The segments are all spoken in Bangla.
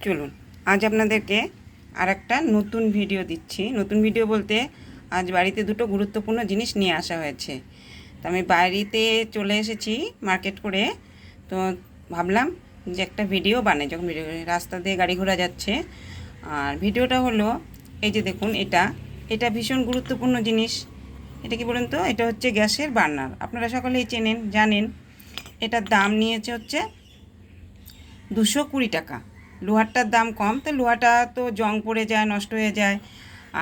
চলুন আজ আপনাদেরকে আর একটা নতুন ভিডিও দিচ্ছি। নতুন ভিডিও বলতে আজ বাড়িতে দুটো গুরুত্বপূর্ণ জিনিস নিয়ে আসা হয়েছে। তো আমি বাড়িতে চলে এসেছি মার্কেট করে, তো ভাবলাম যে একটা ভিডিও বানাই। যখন ভিডিও রাস্তা দিয়ে গাড়ি ঘোড়া যাচ্ছে, আর ভিডিওটা হলো এই যে দেখুন, এটা ভীষণ গুরুত্বপূর্ণ জিনিস। এটা কি বলুন তো, এটা হচ্ছে গ্যাসের বার্নার। আপনারা সকলেই জানেন। এটার দাম নিয়েছে হচ্ছে 220 টাকা। লোহারটার দাম কম, তো লোহাটা তো জং পড়ে যায়, নষ্ট হয়ে যায়।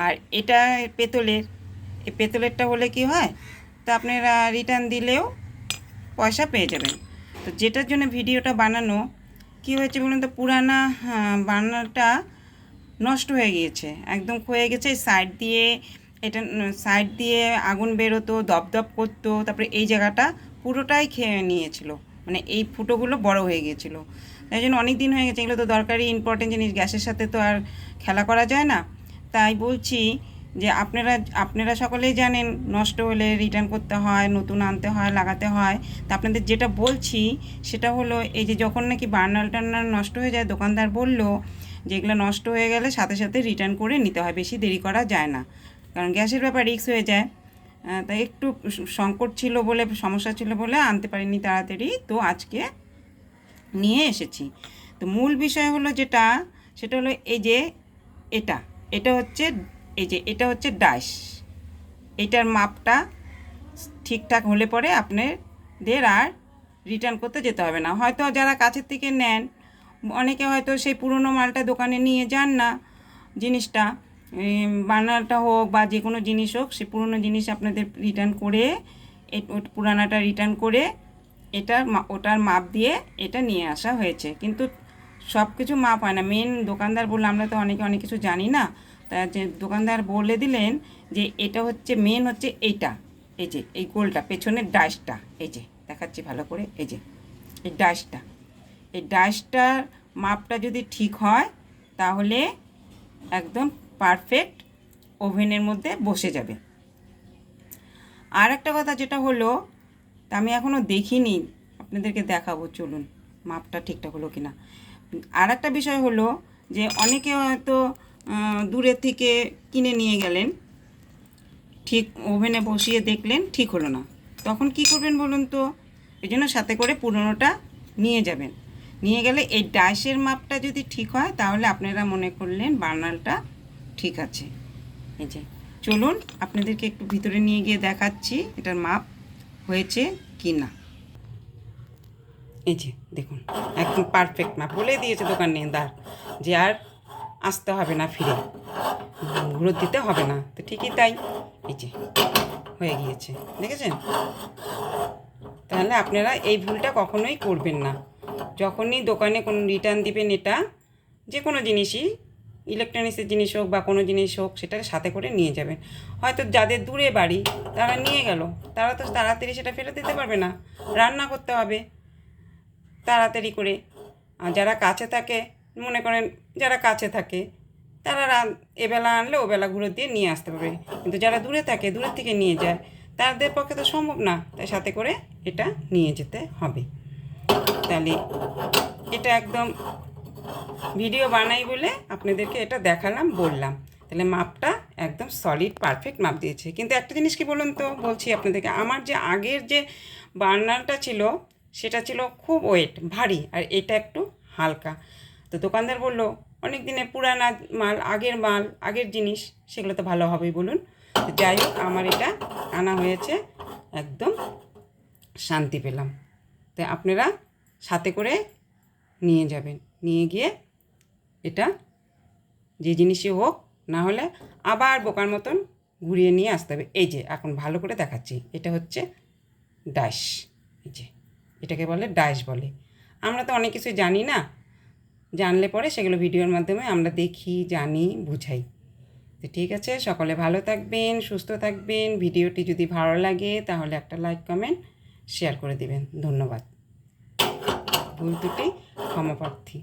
আর এটা পেতলের, এই পেতলেরটা হলে কি হয়, তো আপনারা রিটার্ন দিলেও পয়সা পেয়ে যাবেন। তো যেটার জন্য ভিডিওটা বানানো, কি হয়েছে বলুন তো, পুরানা বার্নারটা নষ্ট হয়ে গিয়েছে, একদম ক্ষয়ে গেছে। সাইড দিয়ে আগুন বেরোতো, দপদপ করতো, তারপরে এই জায়গাটা পুরোটাই খেয়ে নিয়েছিল, মানে এই ফুটোগুলো বড় হয়ে গিয়েছিলো। তাই জন্য অনেক দিন হয়ে গেছে। এগুলো তো দরকারি ইম্পর্টেন্ট জিনিস, গ্যাসের সাথে তো আর খেলা করা যায় না। তাই বলছি যে আপনারা সকলেই জানেন, নষ্ট হলে রিটার্ন করতে হয়, নতুন আনতে হয়, লাগাতে হয়। তা আপনাদের যেটা বলছি সেটা হলো, এই যে যখন নাকি বার্নার টার্নার নষ্ট হয়ে যায়, দোকানদার বলল যে এগুলো নষ্ট হয়ে গেলে সাথে সাথে রিটার্ন করে নিতে হয়, বেশি দেরি করা যায় না, কারণ গ্যাসের ব্যাপার রিস্ক হয়ে যায়। তাই একটু সংকট ছিল বলে, সমস্যা ছিল বলে আনতে পারিনি তাড়াতাড়ি, তো আজকে নিয়ে এসেছি। তো মূল বিষয় হলো সেটা হলো এই যে এটা হচ্ছে ডাইস। এটার মাপটা ঠিকঠাক হলে পরে আপনাদের আর রিটার্ন করতে যেতে হবে না। হয়তো যারা কাছের থেকে নেন, অনেকে হয়তো সেই পুরনো মালটা দোকানে নিয়ে যান না, জিনিসটা বার্নারটা হোক বা যে কোনো জিনিস হোক, সে পুরনো জিনিস আপনাদের রিটার্ন করে, পুরানাটা রিটার্ন করে ওটার মাপ দিয়ে এটা নিয়ে আসা হয়েছে। কিন্তু সব কিছু মাপ হয় না। মেন দোকানদার বললো, আমরা তো অনেক কিছু জানি না, তা যে দোকানদার বলে দিলেন যে এটা হচ্ছে মেন হচ্ছে এইটা, এই যে এই গোলটা, পেছনের ডাইসটা, এই যে দেখাচ্ছি ভালো করে, এই যে এই ডাইসটার মাপটা যদি ঠিক হয় তাহলে একদম পারফেক্ট ওভেনের মধ্যে বসে যাবে। আর একটা কথা যেটা হলো, তা আমি এখনও দেখিনি, আপনাদেরকে দেখাবো, চলুন মাপটা ঠিকঠাক হলো কি না। আর একটা বিষয় হলো যে অনেকে হয়তো দূরের থেকে কিনে নিয়ে গেলেন, ঠিক ওভেনে বসিয়ে দেখলেন ঠিক হলো না, তখন কি করবেন বলুন তো, এই জন্য সাথে করে পুরনোটা নিয়ে যাবেন। নিয়ে গেলে এই ডাইসের মাপটা যদি ঠিক হয় তাহলে আপনারা মনে করলেন বার্নারটা ঠিক আছে। এই যে চলুন আপনাদেরকে একটু ভিতরে নিয়ে গিয়ে দেখাচ্ছি এটার মাপ হয়েছে কি না। এই যে দেখুন, একদম পারফেক্ট মাপ বলে দিয়েছে দোকানদার যে আর আসতে হবে না, ফিরে ঘুরত দিতে হবে না। তো ঠিকই তাই, এই যে হয়ে গিয়েছে, দেখেছেন? তাহলে আপনারা এই ভুলটা কখনোই করবেন না। যখনই দোকানে কোনো রিটার্ন দিবেন, এটা যে কোনো জিনিসই, ইলেকট্রনিক্সের জিনিস হোক বা কোনো জিনিস হোক, সেটার সাথে করে নিয়ে যাবেন। হয়তো যাদের দূরে বাড়ি তারা নিয়ে গেল, তারা তো তাড়াতাড়ি সেটা ফেরত দিতে পারবে না, রান্না করতে হবে তাড়াতাড়ি করে। আর যারা কাছে থাকে, মনে করেন যারা কাছে থাকে তারা এবেলা আনলে ওবেলা ঘুরে দিয়ে নিয়ে আসতে পারবে। কিন্তু যারা দূরে থাকে, দূরের থেকে নিয়ে যায়, তাদের পক্ষে তো সম্ভব না, তাই সাথে করে এটা নিয়ে যেতে হবে। তাহলে এটা একদম ভিডিও বানাই বলে আপনাদেরকে এটা দেখালাম, বললাম। তাহলে মাপটা একদম সলিড পারফেক্ট মাপ দিয়েছে। কিন্তু একটা জিনিস কি বলুন তো, বলছি আপনাদেরকে, আমার যে আগের যে বার্নারটা ছিল সেটা ছিল খুব ওয়েট, ভারী, আর এটা একটু হালকা। তো দোকানদার বলল অনেক দিনের পুরানা মাল, আগের জিনিস, সেগুলো তো ভালো হবেই বলুন। যাই হোক, আমার এটা আনা হয়েছে, একদম শান্তি পেলাম। তো আপনারা সাথে করে নিয়ে যাবেন, নিয়ে গিয়ে এটা যে জিনিসই হোক, না হলে আবার বোকার মতন ঘুরিয়ে নিয়ে আসতে হবে। এই যে এখন ভালো করে দেখাচ্ছি, এটা হচ্ছে ডাইস। এই যে এটাকে বলে ডাইস বলে। আমরা তো অনেক কিছু জানি না, জানলে পরে সেগুলো ভিডিওর মাধ্যমে আমরা দেখি, জানি, বুঝাই। তো ঠিক আছে, সকলে ভালো থাকবেন, সুস্থ থাকবেন। ভিডিওটি যদি ভালো লাগে তাহলে একটা লাইক, কমেন্ট, শেয়ার করে দিবেন। ধন্যবাদ। ভুল ত্রুটি ক্ষমাপ্রার্থী।